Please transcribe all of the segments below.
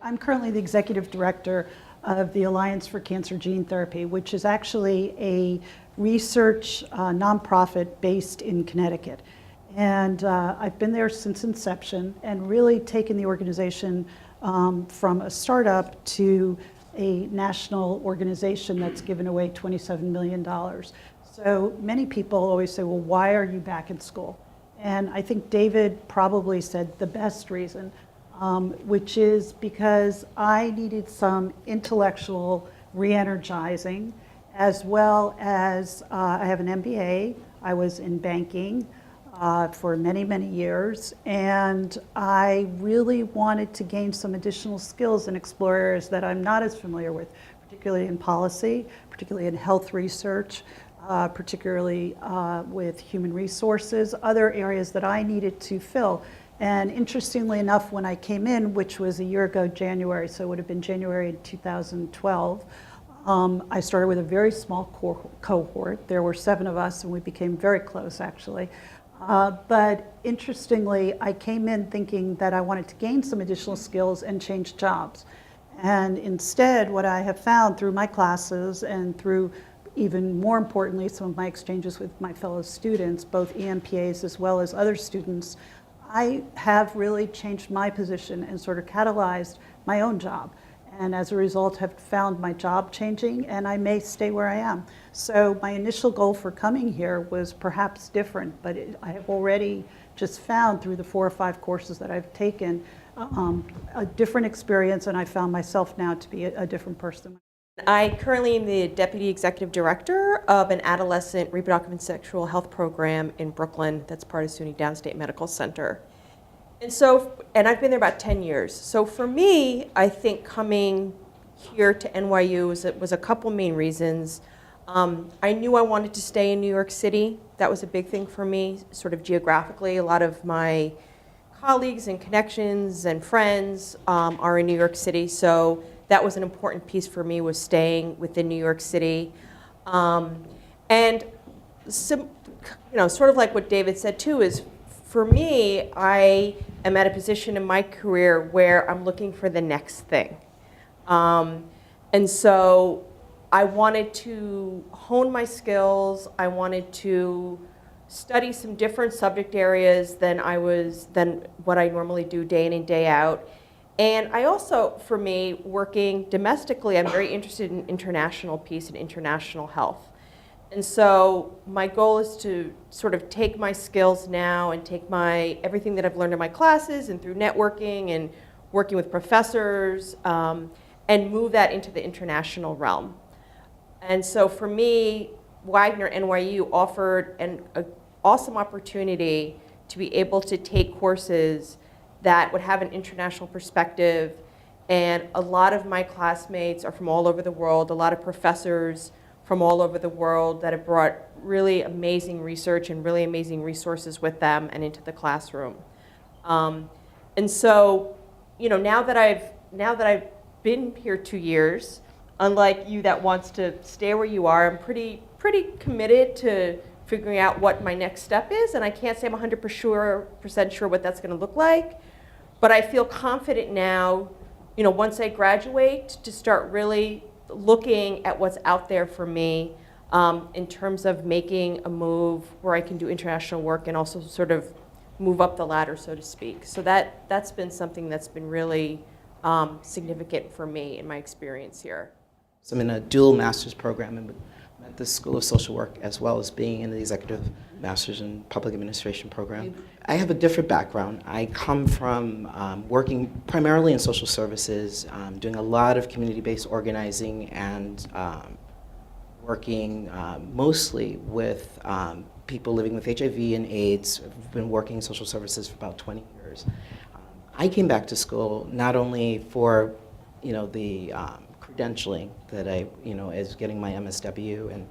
I'm currently the executive director of the Alliance for Cancer Gene Therapy, which is actually a research nonprofit based in Connecticut. And I've been there since inception and really taken the organization from a startup to a national organization that's given away $27 million. So many people always say, well, why are you back in school? And I think David probably said the best reason, which is because I needed some intellectual re-energizing, as well as I have an MPA. I was in banking for many, many years, and I really wanted to gain some additional skills and explore areas that I'm not as familiar with, particularly in policy, particularly in health research, particularly with human resources, other areas that I needed to fill. And interestingly enough, when I came in, which was a year ago, January, so it would have been January 2012, I started with a very small cohort. There were 7 of us, and we became very close, actually. But interestingly, I came in thinking that I wanted to gain some additional skills and change jobs. And instead, what I have found through my classes and through, even more importantly, some of my exchanges with my fellow students, both EMPAs as well as other students, I have really changed my position and sort of catalyzed my own job. And as a result, have found my job changing, and I may stay where I am. So my initial goal for coming here was perhaps different, but I have already just found through the 4 or 5 courses that I've taken a different experience, and I found myself now to be a different person. I currently am the Deputy Executive Director of an adolescent reproductive and sexual health program in Brooklyn that's part of SUNY Downstate Medical Center. And I've been there about 10 years. So for me, I think coming here to NYU was a couple main reasons. I knew I wanted to stay in New York City. That was a big thing for me, sort of geographically. A lot of my colleagues and connections and friends are in New York City, so that was an important piece for me, was staying within New York City. And some, sort of like what David said too, is for me, I am at a position in my career where I'm looking for the next thing. And so I wanted to hone my skills. I wanted to study some different subject areas than what I normally do day in and day out. And I also, for me, working domestically, I'm very interested in international peace and international health. And so my goal is to sort of take my skills now and take everything that I've learned in my classes and through networking and working with professors and move that into the international realm. And so for me, Wagner NYU offered an awesome opportunity to be able to take courses that would have an international perspective. And a lot of my classmates are from all over the world, a lot of professors from all over the world that have brought really amazing research and really amazing resources with them and into the classroom. And so, now that I've been here 2 years, unlike you that wants to stay where you are, I'm pretty committed to figuring out what my next step is, and I can't say I'm 100% sure what that's going to look like, but I feel confident now, once I graduate, to start really looking at what's out there for me in terms of making a move where I can do international work and also sort of move up the ladder, so to speak. So that's been something that's been really significant for me in my experience here. So I'm in a dual master's program at the School of Social Work, as well as being in the Executive Master's in Public Administration program. I have a different background. I come from working primarily in social services, doing a lot of community-based organizing and working mostly with people living with HIV and AIDS. I've been working in social services for about 20 years. I came back to school not only for the credentialing that I, as getting my MSW, and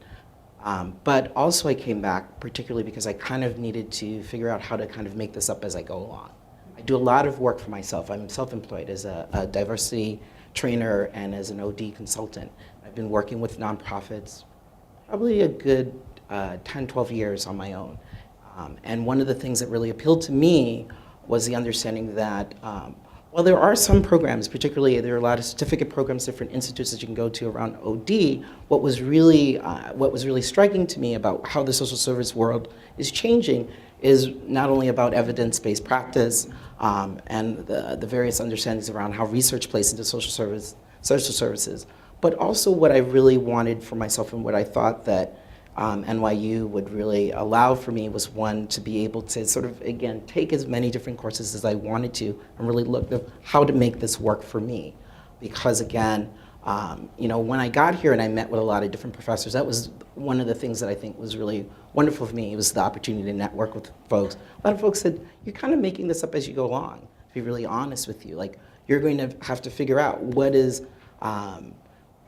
but also I came back particularly because I kind of needed to figure out how to kind of make this up as I go along. I do a lot of work for myself. I'm self-employed as a diversity trainer and as an OD consultant. I've been working with nonprofits probably a good 10, 12 years on my own. And one of the things that really appealed to me was the understanding that Well, there are some programs, particularly there are a lot of certificate programs, different institutes that you can go to around OD. What was really striking to me about how the social service world is changing is not only about evidence-based practice and the various understandings around how research plays into social services, but also what I really wanted for myself and what I thought that NYU would really allow for me was, one, to be able to sort of, again, take as many different courses as I wanted to and really look at how to make this work for me. Because again, when I got here and I met with a lot of different professors, that was one of the things that I think was really wonderful for me. It was the opportunity to network with folks. A lot of folks said, you're kind of making this up as you go along, to be really honest with you. Like, you're going to have to figure out what is,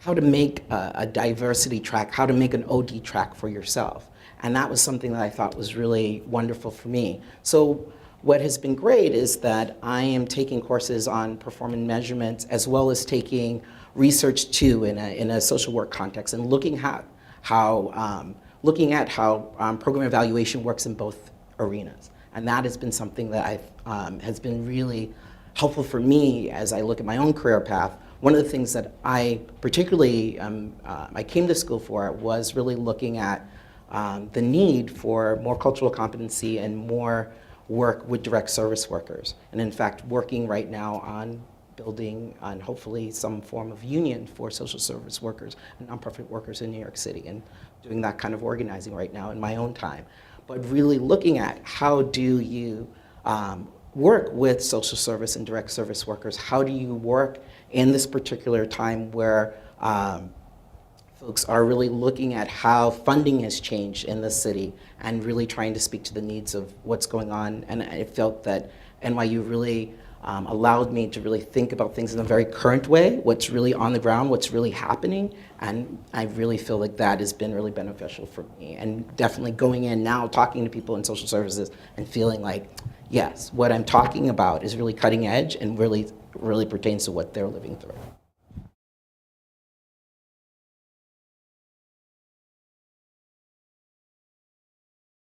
how to make a diversity track, how to make an OD track for yourself. And that was something that I thought was really wonderful for me. So what has been great is that I am taking courses on performance measurement as well as taking research too in a social work context and looking at how program evaluation works in both arenas. And that has been something that has been really helpful for me as I look at my own career path. One of the things that I particularly I came to school for was really looking at the need for more cultural competency and more work with direct service workers. And in fact, working right now on building on hopefully some form of union for social service workers and nonprofit workers in New York City, and doing that kind of organizing right now in my own time. But really looking at how do you work with social service and direct service workers? How do you work in this particular time where folks are really looking at how funding has changed in the city and really trying to speak to the needs of what's going on? And I felt that NYU really allowed me to really think about things in a very current way, what's really on the ground, what's really happening, and I really feel like that has been really beneficial for me. And definitely going in now, talking to people in social services and feeling like, yes, what I'm talking about is really cutting edge and really pertains to what they're living through.